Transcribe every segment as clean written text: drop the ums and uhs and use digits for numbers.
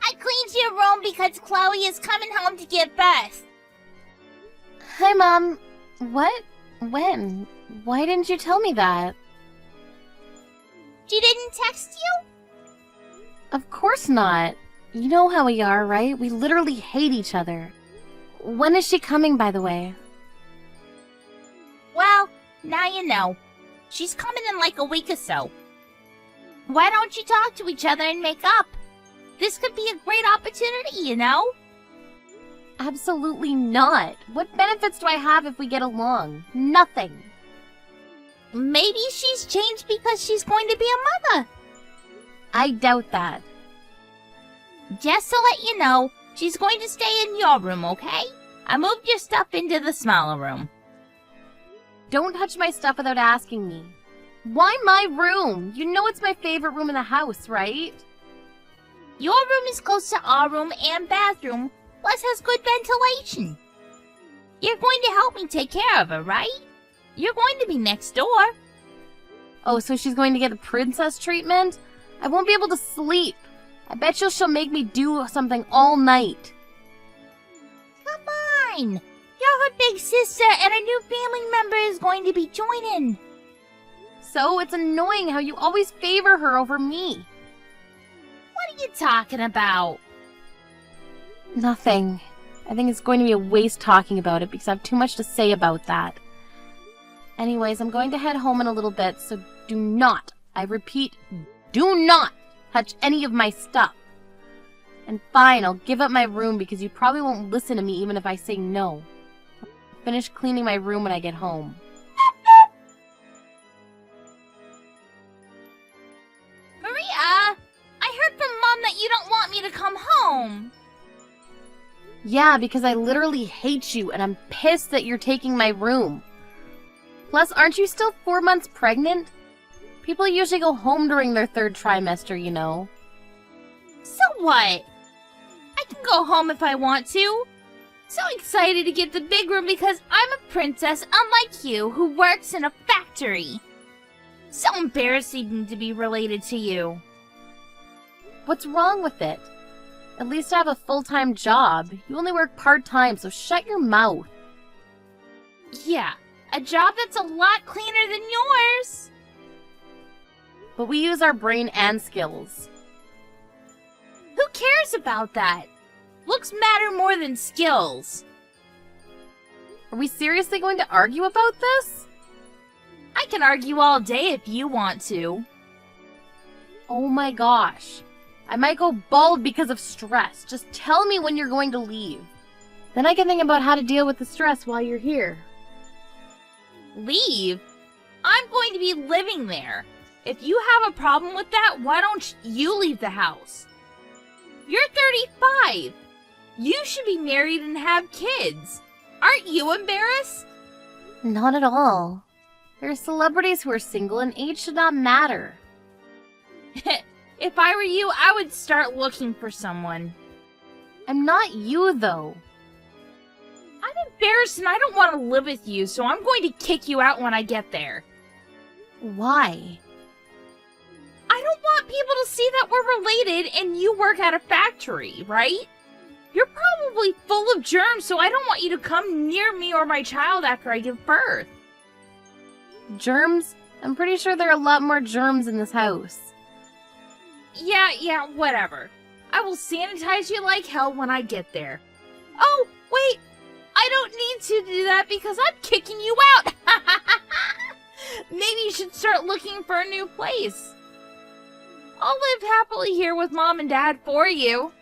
I cleaned your room because Chloe is coming home to give birth. Hi, Mom. What? When? Why didn't you tell me that? She didn't text you? Of course not. You know how we are, right? We literally hate each other. When is she coming, by the way? Well, now you know. She's coming in like a week or so. Why don't you talk to each other and make up? This could be a great opportunity, you know? Absolutely not. What benefits do I have if we get along? Nothing. Maybe she's changed because she's going to be a mother. I doubt that. Just to let you know, she's going to stay in your room, okay? I moved your stuff into the smaller room. Don't touch my stuff without asking me. Why my room? You know it's my favorite room in the house, right? Your room is close to our room and bathroom, plus has good ventilation. You're going to help me take care of her, right? You're going to be next door. Oh, so she's going to get the princess treatment? I won't be able to sleep. I bet she'll make me do something all night. Come on! You're her big sister and a new family member is going to be joining. So it's annoying how you always favor her over me. What are you talking about? Nothing. I think it's going to be a waste talking about it because I have too much to say about that. Anyways, I'm going to head home in a little bit, so do not, I repeat, do not touch any of my stuff. And fine, I'll give up my room because you probably won't listen to me even if I say no. I'll finish cleaning my room when I get home. Maria, I heard from Mom that you don't want me to come home. Yeah, because I literally hate you and I'm pissed that you're taking my room. Plus, aren't you still 4 months pregnant? People usually go home during their 3rd trimester, you know. So what? I can go home if I want to. So excited to get the big room because I'm a princess unlike you who works in a factory. So embarrassing to be related to you. What's wrong with it? At least I have a full-time job. You only work part-time, so shut your mouth. Yeah, a job that's a lot cleaner than yours. But we use our brain and skills. Who cares about that? Looks matter more than skills. Are we seriously going to argue about this? I can argue all day if you want to. Oh my gosh. I might go bald because of stress. Just tell me when you're going to leave. Then I can think about how to deal with the stress while you're here. Leave? I'm going to be living there. If you have a problem with that, why don't you leave the house? You're 35. You should be married and have kids. Aren't you embarrassed? Not at all. There are celebrities who are single and age should not matter. If I were you, I would start looking for someone. I'm not you, though. I'm embarrassed and I don't want to live with you, so I'm going to kick you out when I get there. Why? I don't want people to see that we're related and you work at a factory, right? You're probably full of germs, so I don't want you to come near me or my child after I give birth. Germs? I'm pretty sure there are a lot more germs in this house. Yeah, whatever. I will sanitize you like hell when I get there. Oh, wait! I don't need to do that because I'm kicking you out! Maybe you should start looking for a new place. I'll live happily here with Mom and Dad for you.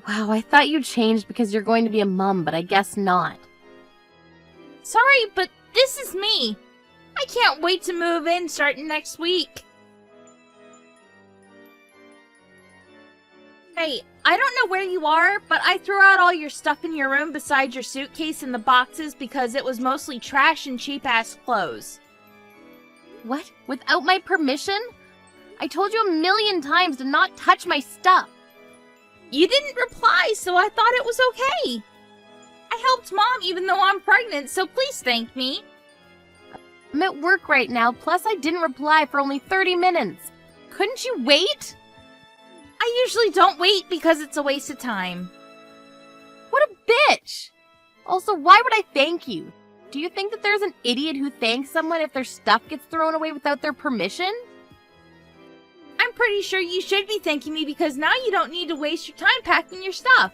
Wow, I thought you changed because you're going to be a mom, but I guess not. Sorry, but this is me. I can't wait to move in starting next week. Hey, I don't know where you are, but I threw out all your stuff in your room besides your suitcase and the boxes because it was mostly trash and cheap-ass clothes. What? Without my permission? I told you a million times to not touch my stuff. You didn't reply, so I thought it was okay. I helped Mom even though I'm pregnant, so please thank me. I'm at work right now, plus I didn't reply for only 30 minutes. Couldn't you wait? I usually don't wait because it's a waste of time. What a bitch! Also, why would I thank you? Do you think that there's an idiot who thanks someone if their stuff gets thrown away without their permission? I'm pretty sure you should be thanking me because now you don't need to waste your time packing your stuff.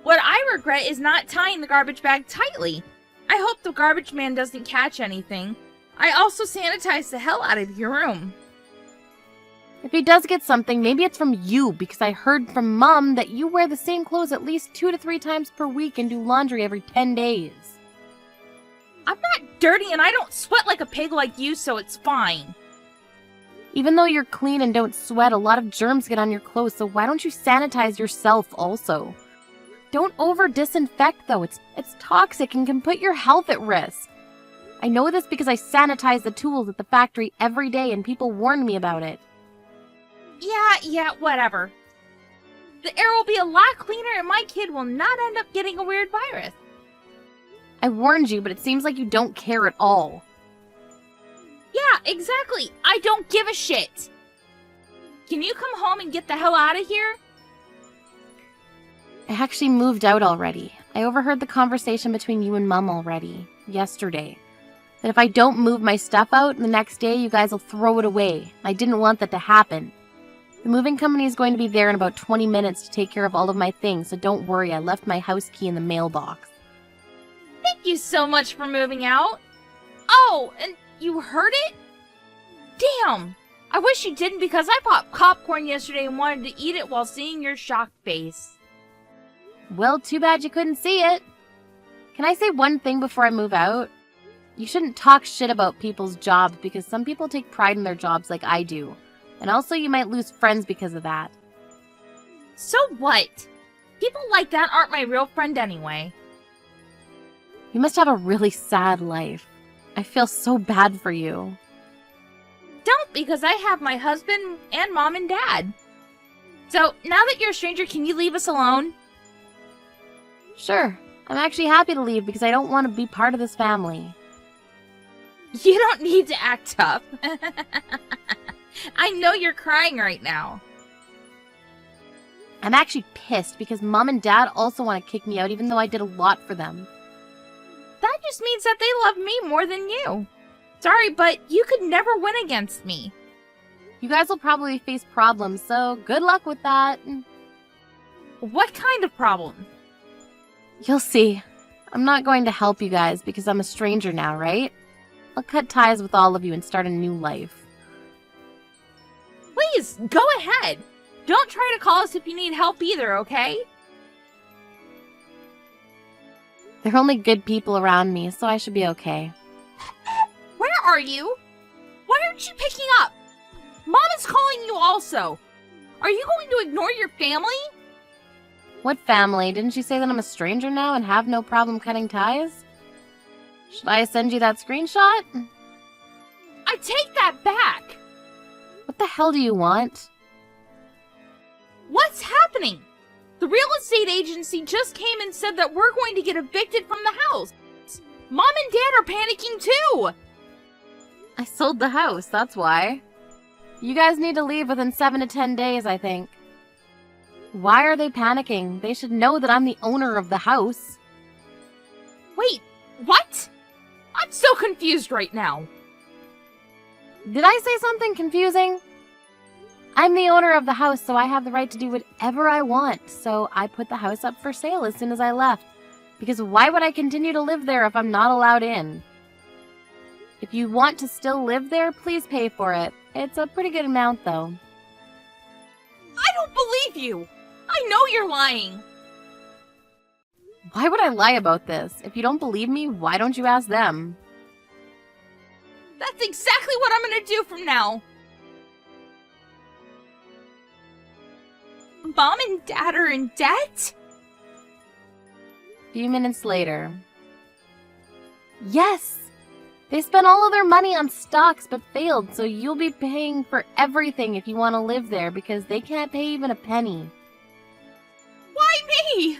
What I regret is not tying the garbage bag tightly. I hope the garbage man doesn't catch anything. I also sanitized the hell out of your room. If he does get something, maybe it's from you, because I heard from Mom that you wear the same clothes at least 2 to 3 times per week and do laundry every 10 days. I'm not dirty and I don't sweat like a pig like you, so it's fine. Even though you're clean and don't sweat, a lot of germs get on your clothes, so why don't you sanitize yourself also? Don't over-disinfect, though. It's toxic and can put your health at risk. I know this because I sanitize the tools at the factory every day and people warn me about it. Yeah, whatever. The air will be a lot cleaner and my kid will not end up getting a weird virus. I warned you, but it seems like you don't care at all. Yeah, exactly. I don't give a shit. Can you come home and get the hell out of here? I actually moved out already. I overheard the conversation between you and Mom already, yesterday. That if I don't move my stuff out, the next day you guys will throw it away. I didn't want that to happen. The moving company is going to be there in about 20 minutes to take care of all of my things, so don't worry, I left my house key in the mailbox. Thank you so much for moving out. Oh, and you heard it? Damn! I wish you didn't because I popped popcorn yesterday and wanted to eat it while seeing your shocked face. Well, too bad you couldn't see it. Can I say one thing before I move out? You shouldn't talk shit about people's jobs because some people take pride in their jobs like I do. And also you might lose friends because of that. So what? People like that aren't my real friend anyway. You must have a really sad life. I feel so bad for you. Don't, because I have my husband and Mom and Dad. So, now that you're a stranger, can you leave us alone? Sure. I'm actually happy to leave because I don't want to be part of this family. You don't need to act tough. I know you're crying right now. I'm actually pissed because Mom and Dad also want to kick me out even though I did a lot for them. That just means that they love me more than you. Sorry, but you could never win against me. You guys will probably face problems, so good luck with that. What kind of problem? You'll see. I'm not going to help you guys because I'm a stranger now, right? I'll cut ties with all of you and start a new life. Please, go ahead. Don't try to call us if you need help either, okay? There are only good people around me, so I should be okay. Where are you? Why aren't you picking up? Mom is calling you also. Are you going to ignore your family? What family? Didn't you say that I'm a stranger now and have no problem cutting ties? Should I send you that screenshot? I take that back. What the hell do you want? What's happening? The real estate agency just came and said that we're going to get evicted from the house. Mom and Dad are panicking too. I sold the house, that's why. You guys need to leave within 7 to 10 days, I think. Why are they panicking? They should know that I'm the owner of the house. Wait, what? I'm so confused right now. Did I say something confusing? I'm the owner of the house, so I have the right to do whatever I want. So I put the house up for sale as soon as I left. Because why would I continue to live there if I'm not allowed in? If you want to still live there, please pay for it. It's a pretty good amount, though. I don't believe you. I know you're lying. Why would I lie about this? If you don't believe me, why don't you ask them? That's exactly what I'm gonna do from now. Mom and Dad are in debt? A few minutes later. Yes! They spent all of their money on stocks but failed, so you'll be paying for everything if you want to live there because they can't pay even a penny. Why me?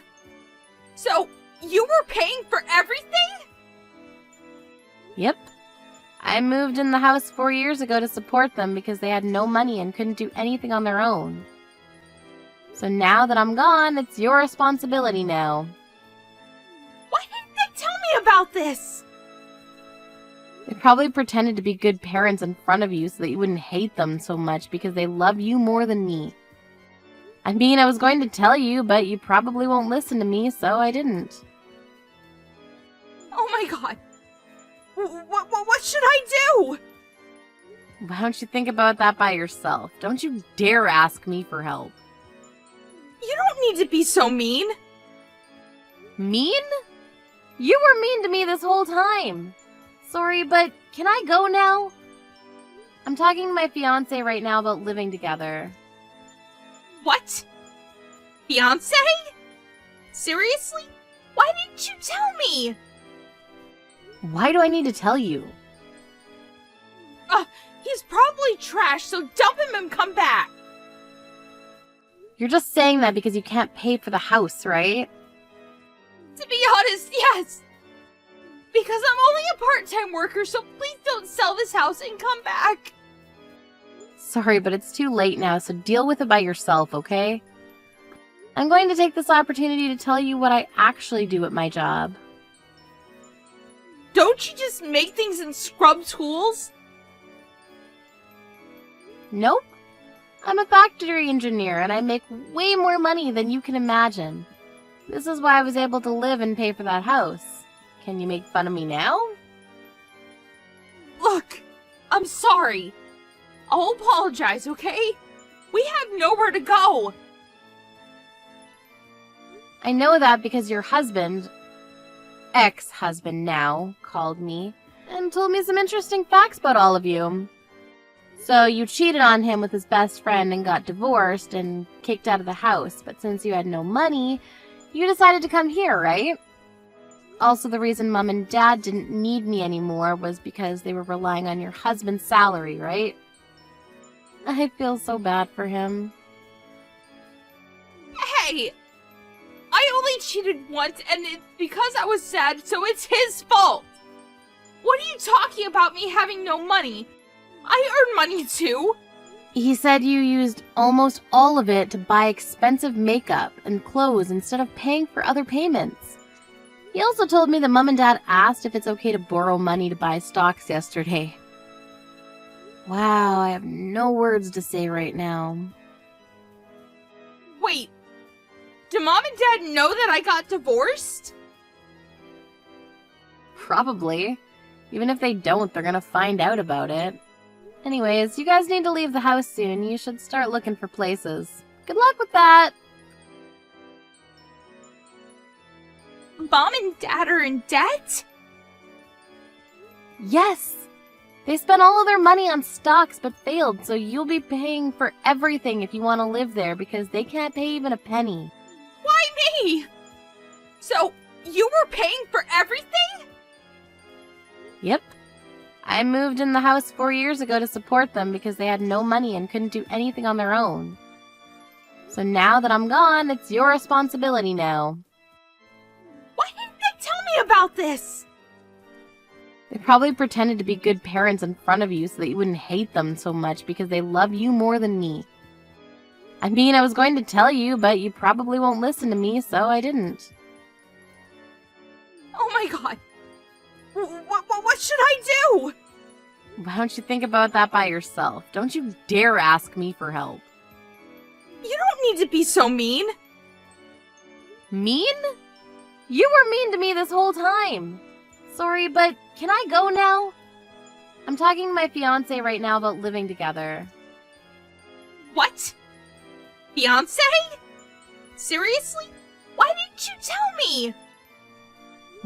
So, you were paying for everything? Yep. I moved in the house 4 years ago to support them because they had no money and couldn't do anything on their own. So now that I'm gone, it's your responsibility now. Why didn't they tell me about this? They probably pretended to be good parents in front of you so that you wouldn't hate them so much because they love you more than me. I mean, I was going to tell you, but you probably won't listen to me, so I didn't. Oh my god. What should I do? Why don't you think about that by yourself? Don't you dare ask me for help. You don't need to be so mean. Mean? You were mean to me this whole time. Sorry, but can I go now? I'm talking to my fiancé right now about living together. What? Fiancé? Seriously? Why didn't you tell me? Why do I need to tell you? He's probably trash, so dump him and come back. You're just saying that because you can't pay for the house, right? To be honest, yes. Because I'm only a part-time worker, so please don't sell this house and come back. Sorry, but it's too late now, so deal with it by yourself, okay? I'm going to take this opportunity to tell you what I actually do at my job. Don't you just make things and scrub tools? Nope. I'm a factory engineer, and I make way more money than you can imagine. This is why I was able to live and pay for that house. Can you make fun of me now? Look, I'm sorry. I'll apologize, okay? We have nowhere to go. I know that because your husband, ex-husband now, called me and told me some interesting facts about all of you. So you cheated on him with his best friend and got divorced and kicked out of the house, but since you had no money, you decided to come here, right? Also, the reason Mom and Dad didn't need me anymore was because they were relying on your husband's salary, right? I feel so bad for him. Hey, I only cheated once, and it's because I was sad, so it's his fault. What are you talking about me having no money? I earn money too. He said you used almost all of it to buy expensive makeup and clothes instead of paying for other payments. He also told me that Mom and Dad asked if it's okay to borrow money to buy stocks yesterday. Wow, I have no words to say right now. Wait, do Mom and Dad know that I got divorced? Probably. Even if they don't, they're gonna find out about it. Anyways, you guys need to leave the house soon. You should start looking for places. Good luck with that! Mom and Dad are in debt? Yes! They spent all of their money on stocks but failed, so you'll be paying for everything if you want to live there because they can't pay even a penny. Why me? So, you were paying for everything? Yep. I moved in the house 4 years ago to support them because they had no money and couldn't do anything on their own. So now that I'm gone, it's your responsibility now. Why didn't they tell me about this? They probably pretended to be good parents in front of you so that you wouldn't hate them so much because they love you more than me. I mean, I was going to tell you, but you probably won't listen to me, so I didn't. Oh my god. What should I do? Why don't you think about that by yourself? Don't you dare ask me for help. You don't need to be so mean. Mean? You were mean to me this whole time. Sorry, but can I go now? I'm talking to my fiancé right now about living together. What? Fiancé? Seriously? Why didn't you tell me?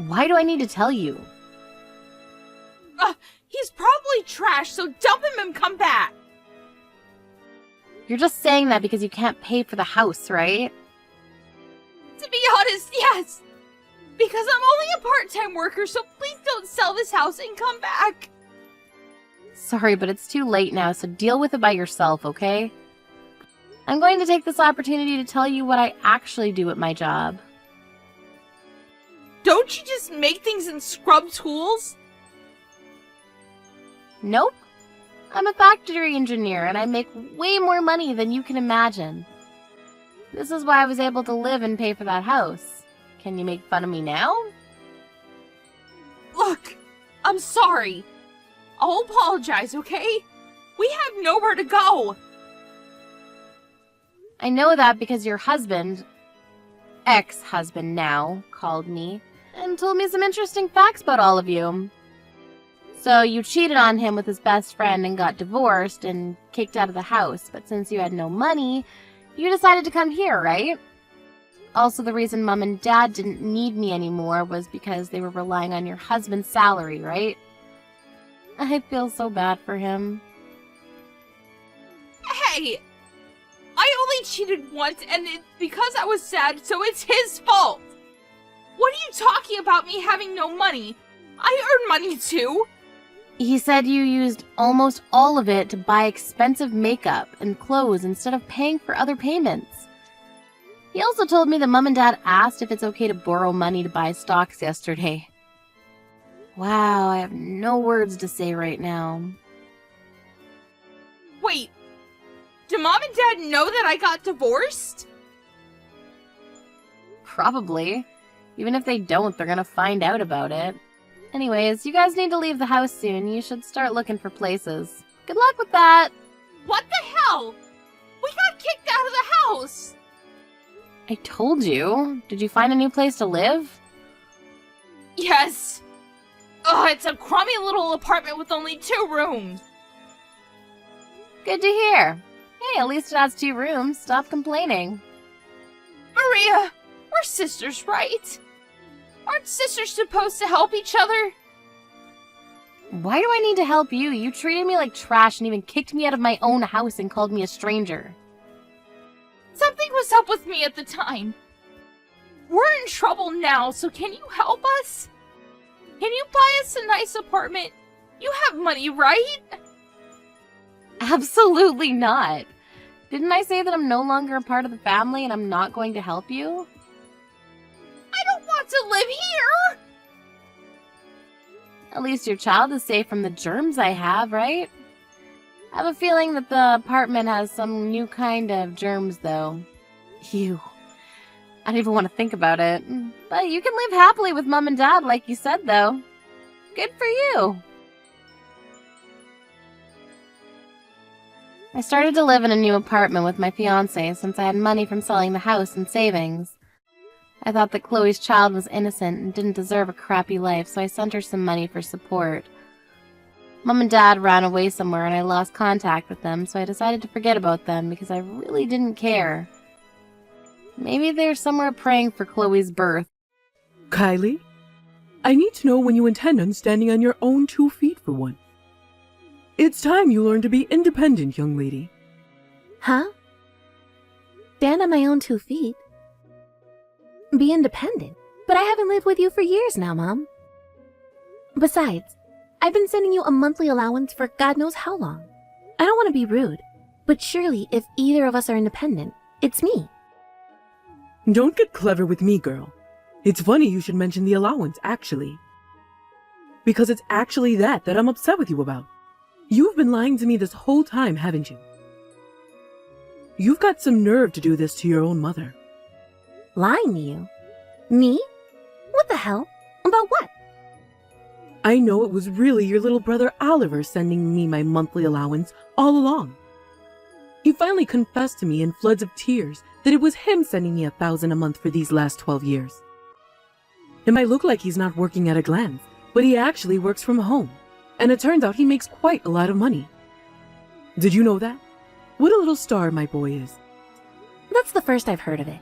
Why do I need to tell you? He's probably trash, so dump him and come back. You're just saying that because you can't pay for the house, right? To be honest, yes. Because I'm only a part-time worker, so please don't sell this house and come back. Sorry, but it's too late now, so deal with it by yourself, okay? I'm going to take this opportunity to tell you what I actually do at my job. Don't you just make things and scrub tools? Nope. I'm a factory engineer, and I make way more money than you can imagine. This is why I was able to live and pay for that house. Can you make fun of me now? Look, I'm sorry. I'll apologize, okay? We have nowhere to go. I know that because your husband, ex-husband now, called me and told me some interesting facts about all of you. So you cheated on him with his best friend and got divorced and kicked out of the house, but since you had no money, you decided to come here, right? Also, the reason Mom and Dad didn't need me anymore was because they were relying on your husband's salary, right? I feel so bad for him. Hey, I only cheated once, and it's because I was sad, so it's his fault. What are you talking about me having no money? I earn money too. He said you used almost all of it to buy expensive makeup and clothes instead of paying for other payments. He also told me that Mom and Dad asked if it's okay to borrow money to buy stocks yesterday. Wow, I have no words to say right now. Wait, do Mom and Dad know that I got divorced? Probably. Even if they don't, they're gonna find out about it. Anyways, you guys need to leave the house soon. You should start looking for places. Good luck with that! What the hell? We got kicked out of the house! I told you. Did you find a new place to live? Yes. Ugh, it's a crummy little apartment with only 2 rooms. Good to hear. Hey, at least it has 2 rooms. Stop complaining. Maria, we're sisters, right? Aren't sisters supposed to help each other? Why do I need to help you? You treated me like trash and even kicked me out of my own house and called me a stranger. Something was up with me at the time. We're in trouble now, so can you help us? Can you buy us a nice apartment? You have money, right? Absolutely not. Didn't I say that I'm no longer a part of the family and I'm not going to help you? I don't want to live here! At least your child is safe from the germs I have, right? I have a feeling that the apartment has some new kind of germs, though. Ew. I don't even want to think about it. But you can live happily with Mom and Dad, like you said, though. Good for you. I started to live in a new apartment with my fiancé since I had money from selling the house and savings. I thought that Chloe's child was innocent and didn't deserve a crappy life, so I sent her some money for support. Mom and Dad ran away somewhere and I lost contact with them, so I decided to forget about them because I really didn't care. Maybe they're somewhere praying for Chloe's birth. Kylie, I need to know when you intend on standing on your own 2 feet for once. It's time you learn to be independent, young lady. Huh? Stand on my own 2 feet? Be independent? But I haven't lived with you for years now, Mom. Besides, I've been sending you a monthly allowance for God knows how long. I don't want to be rude, but surely if either of us are independent, it's me. Don't get clever with me, girl. It's funny you should mention the allowance, actually. Because it's actually that I'm upset with you about. You've been lying to me this whole time, haven't you? You've got some nerve to do this to your own mother. Lying to you? Me? What the hell? About what? I know it was really your little brother Oliver sending me my monthly allowance all along. He finally confessed to me in floods of tears that it was him sending me $1,000 a month for these last 12 years. It might look like he's not working at a glance, but he actually works from home, and it turns out he makes quite a lot of money. Did you know that? What a little star my boy is. That's the first I've heard of it.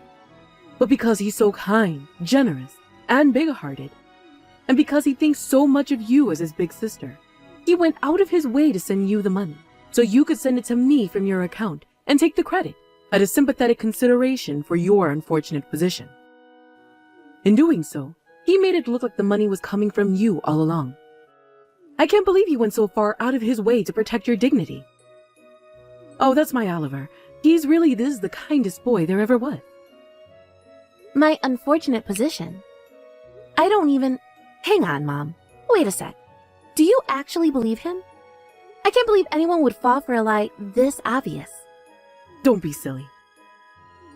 But because he's so kind, generous, and big-hearted, and because he thinks so much of you as his big sister, he went out of his way to send you the money, so you could send it to me from your account and take the credit at a sympathetic consideration for your unfortunate position. In doing so, he made it look like the money was coming from you all along. I can't believe he went so far out of his way to protect your dignity. Oh, that's my Oliver. He's really the kindest boy there ever was. My unfortunate position? I don't even... Hang on, Mom. Wait a sec. Do you actually believe him? I can't believe anyone would fall for a lie this obvious. Don't be silly.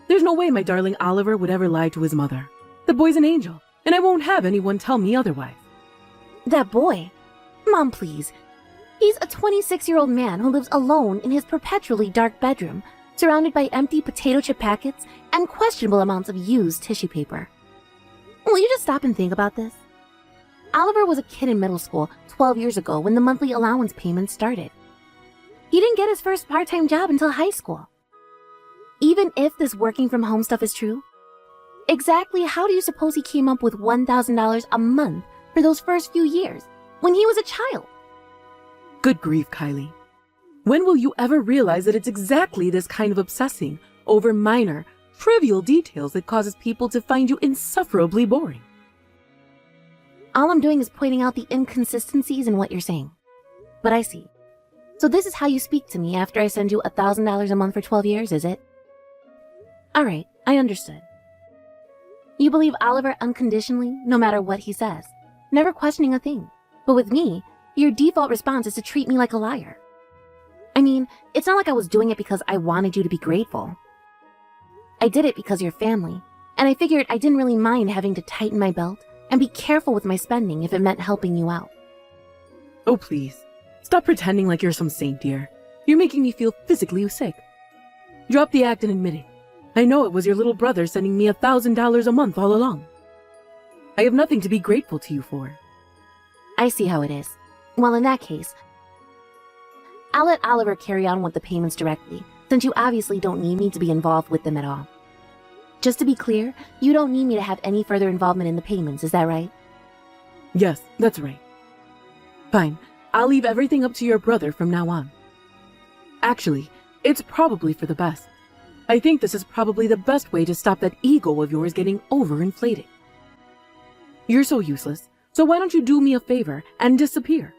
There's no way my darling Oliver would ever lie to his mother. The boy's an angel, and I won't have anyone tell me otherwise. That boy? Mom, please. He's a 26-year-old man who lives alone in his perpetually dark bedroom, surrounded by empty potato chip packets and questionable amounts of used tissue paper. Will you just stop and think about this? Oliver was a kid in middle school 12 years ago when the monthly allowance payments started. He didn't get his first part-time job until high school. Even if this working from home stuff is true, exactly how do you suppose he came up with $1,000 a month for those first few years when he was a child? Good grief, Kylie. When will you ever realize that it's exactly this kind of obsessing over minor, trivial details that causes people to find you insufferably boring? All I'm doing is pointing out the inconsistencies in what you're saying. But I see. So this is how you speak to me after I send you $1,000 a month for 12 years, is it? Alright, I understood. You believe Oliver unconditionally, no matter what he says, never questioning a thing. But with me, your default response is to treat me like a liar. I mean, it's not like I was doing it because I wanted you to be grateful. I did it because you're family, and I figured I didn't really mind having to tighten my belt and be careful with my spending if it meant helping you out. Oh, please. Stop pretending like you're some saint, dear. You're making me feel physically sick. Drop the act and admit it. I know it was your little brother sending me $1,000 a month all along. I have nothing to be grateful to you for. I see how it is. Well, in that case, I'll let Oliver carry on with the payments directly, since you obviously don't need me to be involved with them at all. Just to be clear, you don't need me to have any further involvement in the payments, is that right? Yes, that's right. Fine, I'll leave everything up to your brother from now on. Actually, it's probably for the best. I think this is probably the best way to stop that ego of yours getting overinflated. You're so useless, so why don't you do me a favor and disappear?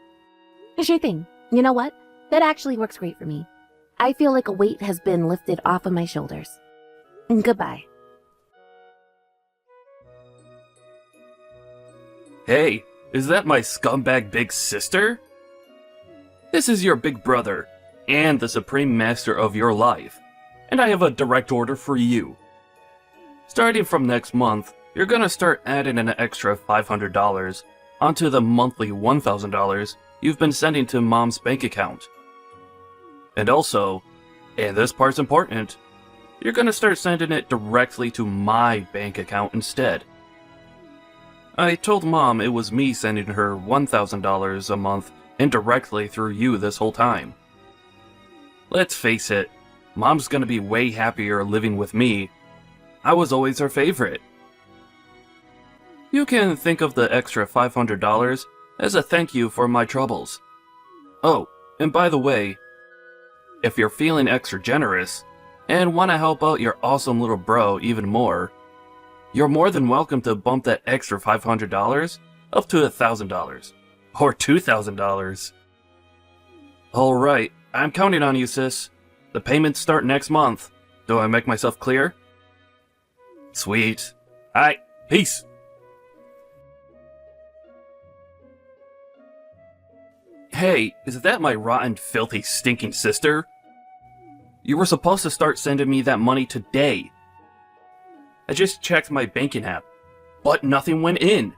Sure thing. You know what? That actually works great for me. I feel like a weight has been lifted off of my shoulders. Goodbye. Hey, is that my scumbag big sister? This is your big brother, and the supreme master of your life, and I have a direct order for you. Starting from next month, you're gonna start adding an extra $500 onto the monthly $1,000 you've been sending to Mom's bank account. And also, and this part's important, you're gonna start sending it directly to my bank account instead. I told Mom it was me sending her $1,000 a month indirectly through you this whole time. Let's face it, Mom's gonna be way happier living with me. I was always her favorite. You can think of the extra $500 as a thank you for my troubles. Oh, and by the way, if you're feeling extra generous and want to help out your awesome little bro even more, you're more than welcome to bump that extra $500 up to $1,000 or $2,000. Alright, I'm counting on you, sis. The payments start next month. Do I make myself clear? Sweet. Alright, peace. Hey, is that my rotten, filthy, stinking sister? You were supposed to start sending me that money today. I just checked my banking app, but nothing went in.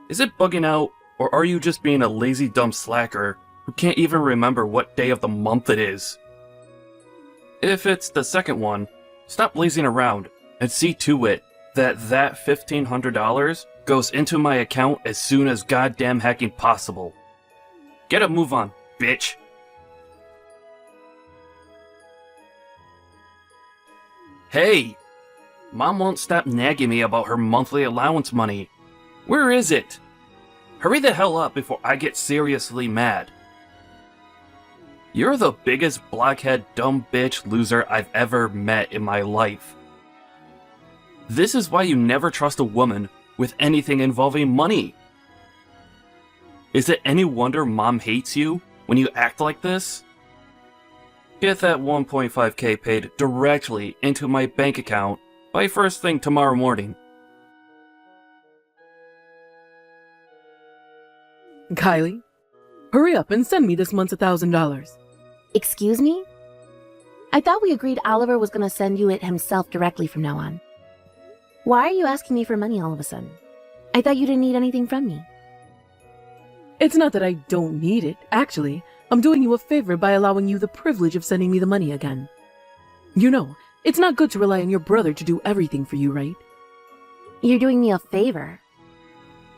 Is it bugging out, or are you just being a lazy dumb slacker who can't even remember what day of the month it is? If it's the second one, stop lazing around and see to it that $1,500 goes into my account as soon as goddamn hacking possible. Get a move on, bitch. Hey! Mom won't stop nagging me about her monthly allowance money. Where is it? Hurry the hell up before I get seriously mad. You're the biggest blockhead dumb bitch loser I've ever met in my life. This is why you never trust a woman with anything involving money. Is it any wonder Mom hates you when you act like this? Get that 1.5k paid directly into my bank account by first thing tomorrow morning. Kylie, hurry up and send me this month's $1,000. Excuse me? I thought we agreed Oliver was going to send you it himself directly from now on. Why are you asking me for money all of a sudden? I thought you didn't need anything from me. It's not that I don't need it. Actually, I'm doing you a favor by allowing you the privilege of sending me the money again. You know, it's not good to rely on your brother to do everything for you, right? You're doing me a favor.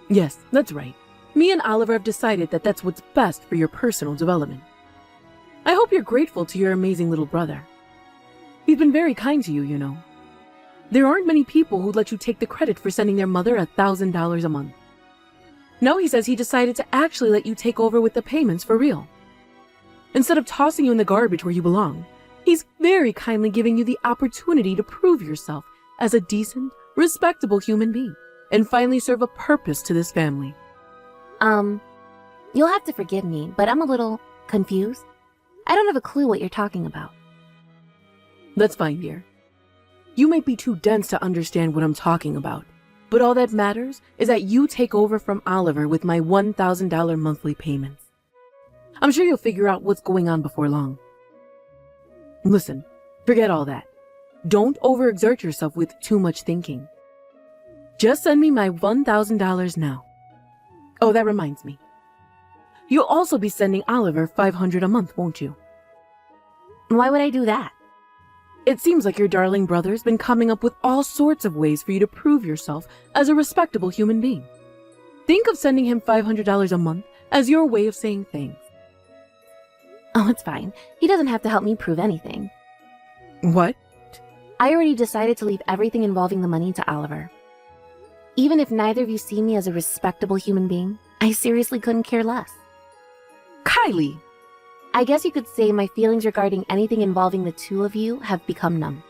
Yes, that's right. Me and Oliver have decided that that's what's best for your personal development. I hope you're grateful to your amazing little brother. He's been very kind to you, you know. There aren't many people who'd let you take the credit for sending their mother $1,000 a month. Now he says he decided to actually let you take over with the payments for real. Instead of tossing you in the garbage where you belong, he's very kindly giving you the opportunity to prove yourself as a decent, respectable human being and finally serve a purpose to this family. You'll have to forgive me, but I'm a little confused. I don't have a clue what you're talking about. That's fine, dear. You might be too dense to understand what I'm talking about, but all that matters is that you take over from Oliver with my $1,000 monthly payments. I'm sure you'll figure out what's going on before long. Listen, forget all that. Don't overexert yourself with too much thinking. Just send me my $1,000 now. Oh, that reminds me. You'll also be sending Oliver $500 a month, won't you? Why would I do that? It seems like your darling brother's been coming up with all sorts of ways for you to prove yourself as a respectable human being. Think of sending him $500 a month as your way of saying thanks. Oh, it's fine. He doesn't have to help me prove anything. What? I already decided to leave everything involving the money to Oliver. Even if neither of you see me as a respectable human being, I seriously couldn't care less. Kylie! I guess you could say my feelings regarding anything involving the two of you have become numb.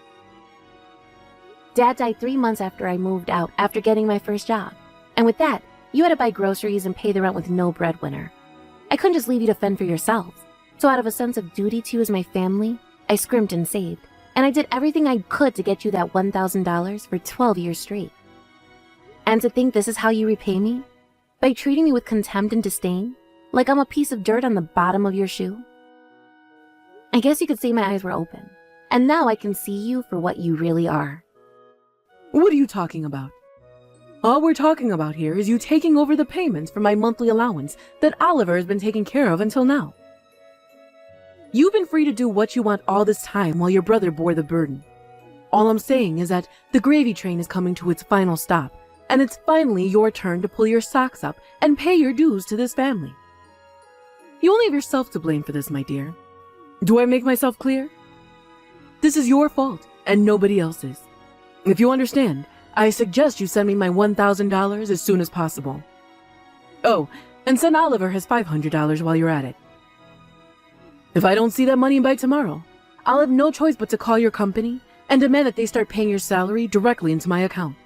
Dad died 3 months after I moved out after getting my first job. And with that, you had to buy groceries and pay the rent with no breadwinner. I couldn't just leave you to fend for yourselves. So out of a sense of duty to you as my family, I scrimped and saved. And I did everything I could to get you that $1,000 for 12 years straight. And to think this is how you repay me? By treating me with contempt and disdain? Like I'm a piece of dirt on the bottom of your shoe? I guess you could say my eyes were open. And now I can see you for what you really are. What are you talking about? All we're talking about here is you taking over the payments for my monthly allowance that Oliver has been taking care of until now. You've been free to do what you want all this time while your brother bore the burden. All I'm saying is that the gravy train is coming to its final stop, and it's finally your turn to pull your socks up and pay your dues to this family. You only have yourself to blame for this, my dear. Do I make myself clear? This is your fault, and nobody else's. If you understand, I suggest you send me my $1,000 as soon as possible. Oh, and send Oliver his $500 while you're at it. If I don't see that money by tomorrow, I'll have no choice but to call your company and demand that they start paying your salary directly into my account.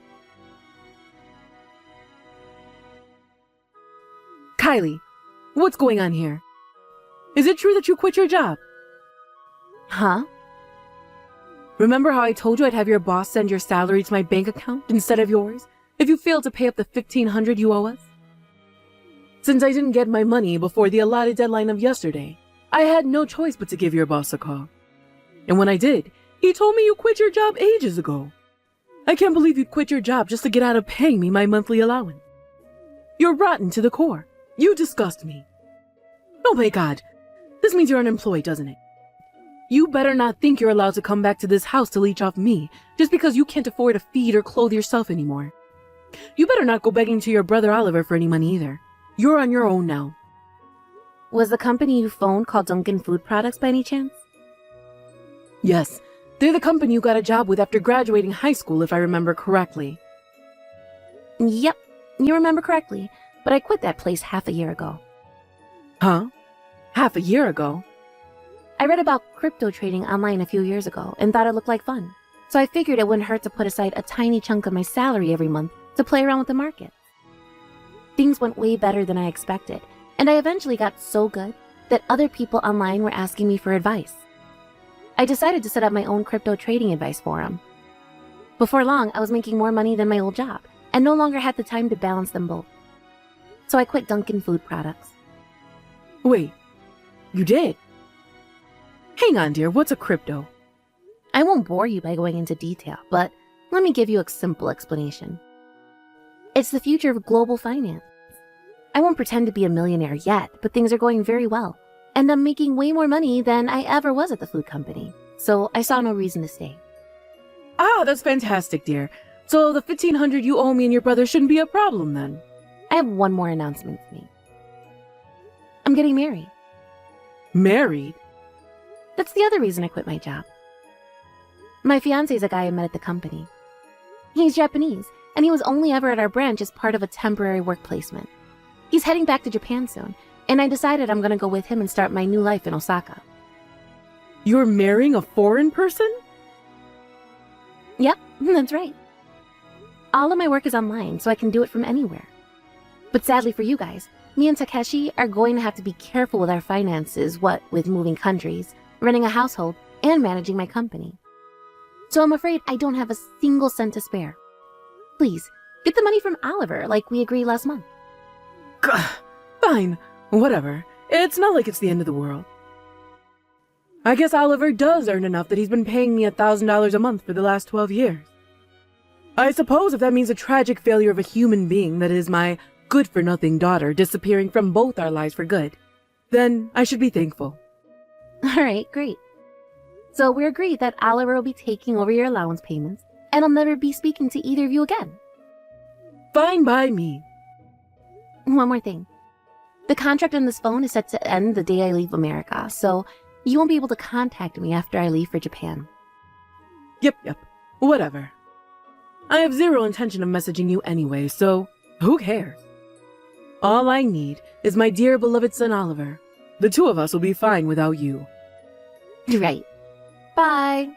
Kylie, what's going on here? Is it true that you quit your job? Huh? Remember how I told you I'd have your boss send your salary to my bank account instead of yours if you failed to pay up the $1,500 you owe us? Since I didn't get my money before the allotted deadline of yesterday, I had no choice but to give your boss a call. And when I did, he told me you quit your job ages ago. I can't believe you'd quit your job just to get out of paying me my monthly allowance. You're rotten to the core. You disgust me. Oh my God, this means you're unemployed, doesn't it? You better not think you're allowed to come back to this house to leech off me just because you can't afford to feed or clothe yourself anymore. You better not go begging to your brother Oliver for any money either. You're on your own now. Was the company you phoned called Dunkin' Food Products by any chance? Yes, they're the company you got a job with after graduating high school, if I remember correctly. Yep, you remember correctly, but I quit that place half a year ago. Huh? Half a year ago? I read about crypto trading online a few years ago and thought it looked like fun. So I figured it wouldn't hurt to put aside a tiny chunk of my salary every month to play around with the market. Things went way better than I expected, and I eventually got so good that other people online were asking me for advice. I decided to set up my own crypto trading advice forum. Before long, I was making more money than my old job and no longer had the time to balance them both. So I quit Dunkin' Food Products. Wait, you did? Hang on, dear, what's a crypto? I won't bore you by going into detail, but let me give you a simple explanation. It's the future of global finance. I won't pretend to be a millionaire yet, but things are going very well, and I'm making way more money than I ever was at the food company, so I saw no reason to stay. Ah, that's fantastic, dear. So the $1,500 you owe me and your brother shouldn't be a problem then. I have one more announcement to make. I'm getting married. Married? That's the other reason I quit my job. My fiancé's a guy I met at the company. He's Japanese, and he was only ever at our branch as part of a temporary work placement. He's heading back to Japan soon, and I decided I'm gonna go with him and start my new life in Osaka. You're marrying a foreign person? Yep, that's right. All of my work is online, so I can do it from anywhere. But sadly for you guys, me and Takeshi are going to have to be careful with our finances, what with moving countries, running a household, and managing my company. So I'm afraid I don't have a single cent to spare. Please, get the money from Oliver like we agreed last month. Fine, whatever. It's not like it's the end of the world. I guess Oliver does earn enough that he's been paying me $1,000 a month for the last 12 years. I suppose if that means a tragic failure of a human being that is my good-for-nothing daughter disappearing from both our lives for good, then I should be thankful. Alright, great. So we're agreed that Oliver will be taking over your allowance payments, and I'll never be speaking to either of you again. Fine by me. One more thing. The contract on this phone is set to end the day I leave America, so you won't be able to contact me after I leave for Japan. Yep, whatever. I have zero intention of messaging you anyway, so who cares? All I need is my dear beloved son Oliver. The two of us will be fine without you. Right. Bye.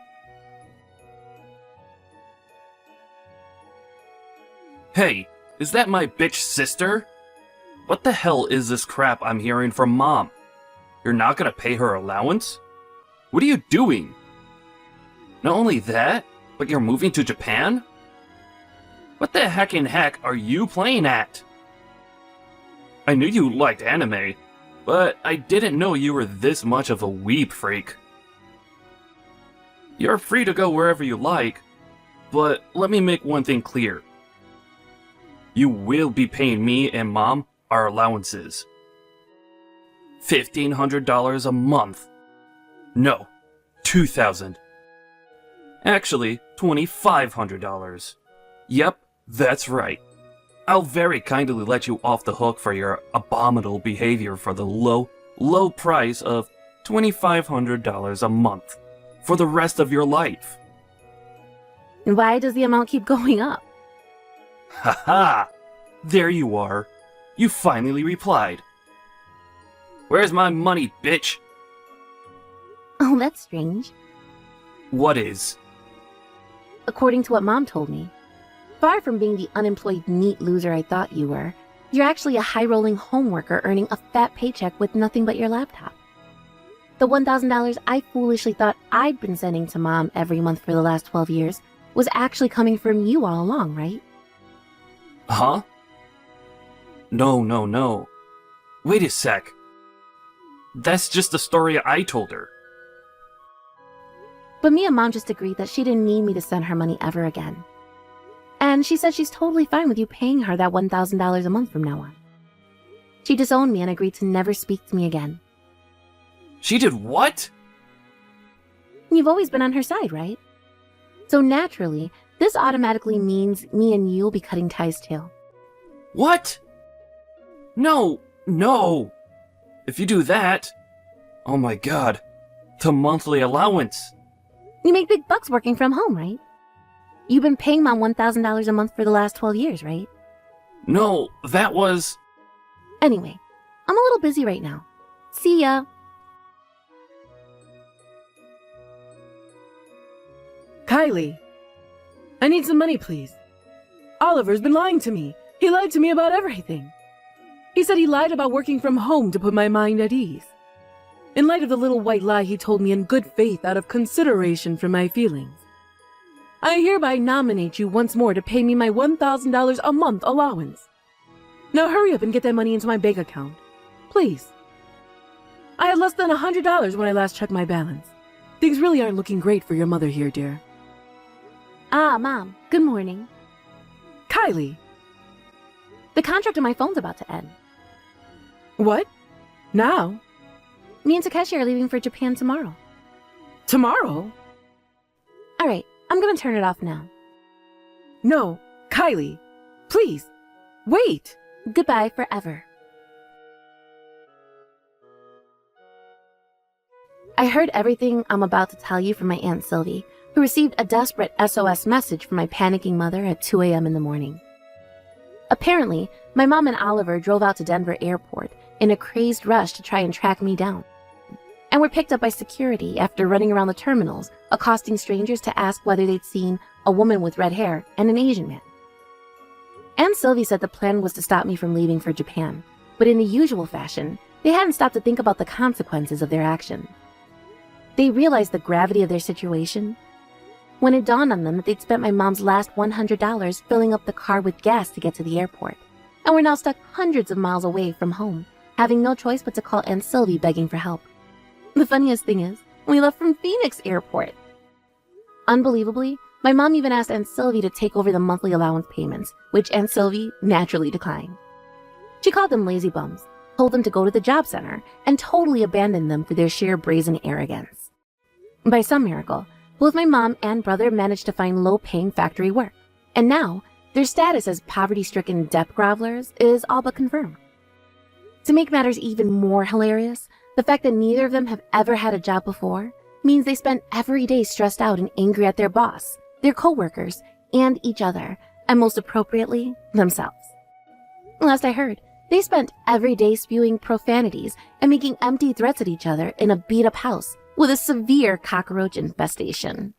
Hey, is that my bitch sister? What the hell is this crap I'm hearing from Mom? You're not gonna pay her allowance? What are you doing? Not only that, but you're moving to Japan? What the heckin' heck are you playing at? I knew you liked anime, but I didn't know you were this much of a weeb freak. You're free to go wherever you like, but let me make one thing clear. You will be paying me and Mom our allowances. $1,500 a month. No, $2,000. Actually, $2,500. Yep, that's right. I'll very kindly let you off the hook for your abominable behavior for the low price of $2,500 a month for the rest of your life. Why does the amount keep going up? Haha! There you are. You finally replied. Where's my money, bitch? Oh, that's strange. What is? According to what Mom told me, far from being the unemployed neat loser I thought you were, you're actually a high-rolling home worker earning a fat paycheck with nothing but your laptop. The $1,000 I foolishly thought I'd been sending to Mom every month for the last 12 years was actually coming from you all along, right? Huh? No. Wait a sec. That's just the story I told her. But me and Mom just agreed that she didn't need me to send her money ever again. And she said she's totally fine with you paying her that $1,000 a month from now on. She disowned me and agreed to never speak to me again. She did what? You've always been on her side, right? So naturally, this automatically means me and you will be cutting ties too. What? No. If you do that... Oh my god. The monthly allowance. You make big bucks working from home, right? You've been paying Mom $1,000 a month for the last 12 years, right? No, that was... Anyway, I'm a little busy right now. See ya. Kylie, I need some money, please. Oliver's been lying to me. He lied to me about everything. He said he lied about working from home to put my mind at ease. In light of the little white lie he told me in good faith out of consideration for my feelings, I hereby nominate you once more to pay me my $1,000 a month allowance. Now hurry up and get that money into my bank account. Please. I had less than $100 when I last checked my balance. Things really aren't looking great for your mother here, dear. Ah, Mom. Good morning. Kylie! The contract on my phone's about to end. What? Now? Me and Takeshi are leaving for Japan tomorrow. Tomorrow? All right, I'm gonna turn it off now. No, Kylie. Please. Wait! Goodbye forever. I heard everything I'm about to tell you from my Aunt Sylvie, who received a desperate SOS message from my panicking mother at 2 a.m. in the morning. Apparently, my mom and Oliver drove out to Denver Airport in a crazed rush to try and track me down, and were picked up by security after running around the terminals, accosting strangers to ask whether they'd seen a woman with red hair and an Asian man. Aunt Sylvie said the plan was to stop me from leaving for Japan, but in the usual fashion, they hadn't stopped to think about the consequences of their action. They realized the gravity of their situation when it dawned on them that they'd spent my mom's last $100 filling up the car with gas to get to the airport, and were now stuck hundreds of miles away from home, having no choice but to call Aunt Sylvie begging for help. The funniest thing is, we left from Phoenix Airport. Unbelievably, my mom even asked Aunt Sylvie to take over the monthly allowance payments, which Aunt Sylvie naturally declined. She called them lazy bums, told them to go to the job center, and totally abandoned them for their sheer brazen arrogance. By some miracle, both my mom and brother managed to find low-paying factory work, and now their status as poverty-stricken debt grovelers is all but confirmed. To make matters even more hilarious, the fact that neither of them have ever had a job before means they spent every day stressed out and angry at their boss, their co-workers, and each other, and most appropriately, themselves. Last I heard, they spent every day spewing profanities and making empty threats at each other in a beat-up house with a severe cockroach infestation.